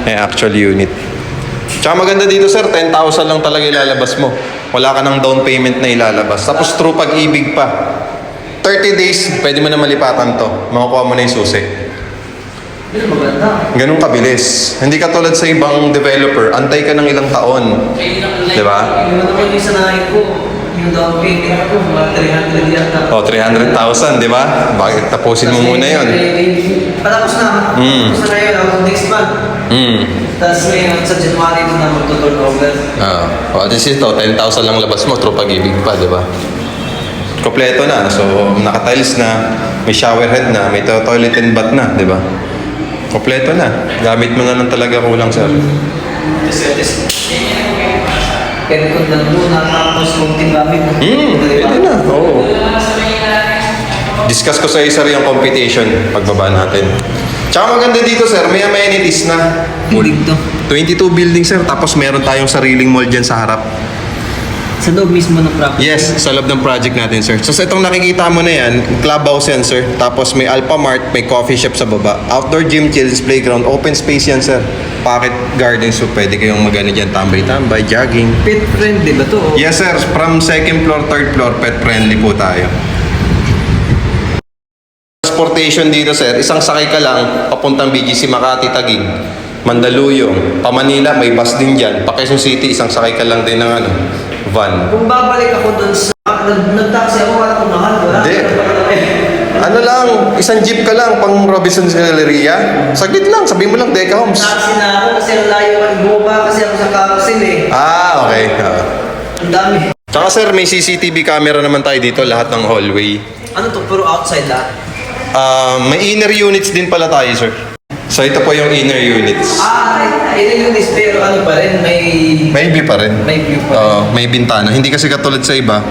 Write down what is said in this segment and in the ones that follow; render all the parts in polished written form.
may actual unit. Tsaka maganda dito sir, 10,000 lang talaga ilalabas mo. Wala ka ng down payment na ilalabas. Tapos true pag-ibig pa. 30 days, pwede mo na malipatan to. Makukuha mo na yung susi. Maganda. Ganun kabilis. Hindi ka tulad sa ibang developer, antay ka ng ilang taon. Diba? Yung naman yung sanayin ko, yung down payment ko, mga 300 yata. O, 300,000, di ba? Bakit tapusin mo muna yun? Patapos na. Tapos na ngayon, ako next month. Tapos ngayon, sa January ko na mag-turn over. Well, this is to, 10,000 lang labas mo, true pag-ibig pa, di ba? Kompleto na. So, naka-tiles na, may shower head na, may toilet and bath na, di ba? Kompleto na. Gamit mo na lang talaga kulang, sir. Pero kung lang muna, tapos kung tingamit mo. Pwede na. Oo. Discuss ko sa sir yung competition pagbaba natin. Tsaka maganda dito, sir, may amenities na. Building to. 22 buildings, sir. Tapos meron tayong sariling mall dyan sa harap. Sa loob mismo ng property. Yes, sa loob ng project natin, sir. So, sa itong nakikita mo na yan, clubhouse yan, sir. Tapos may Alphamart, may coffee shop sa baba. Outdoor gym, children's playground, open space yan, sir. Pocket garden, so pwede kayong magano dyan, tambay-tambay, jogging. Pet friendly ba to? Yes, sir. From second floor, third floor, pet friendly po tayo. Transportation dito, sir. Isang sakay ka lang, papuntang BGC Makati, Taguig, Mandaluyong, pa Manila, may bus din dyan. Pa Quezon City, isang sakay ka lang din ng van. Kung babalik ako dun sa... Nag-taxi ako, wala kong mahal. Wala. Hindi. Ano lang, isang jeep ka lang pang Robinson's Galleria. Saglit lang, sabihin mo lang, Deca Homes. Taxi na ako kasi ang layo ka. Bumaba kasi ako sa carousel eh. Okay. Ang dami. Tsaka sir, may CCTV camera naman tayo dito, lahat ng hallway. Ano to? Pero outside lahat? May inner units din pala tayo, sir. So ito po yung inner units. Yun yung pero ano pa rin, May view pa rin. may view pa rin. May bintana. Hindi kasi katulad sa iba,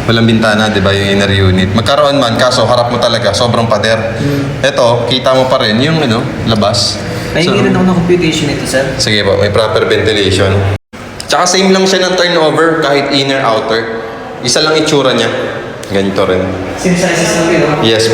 walang bintana, di ba, yung inner unit. Magkaroon man, kaso harap mo talaga, sobrang pader. Ito, kita mo pa rin yung labas. Pahingi rin ako ng computation ito, sir. Sige po, may proper ventilation. Tsaka same lang siya ng turnover, kahit inner, outer. Isa lang itsura niya. Ganito rin. Same sizes lang yun, no? Yes.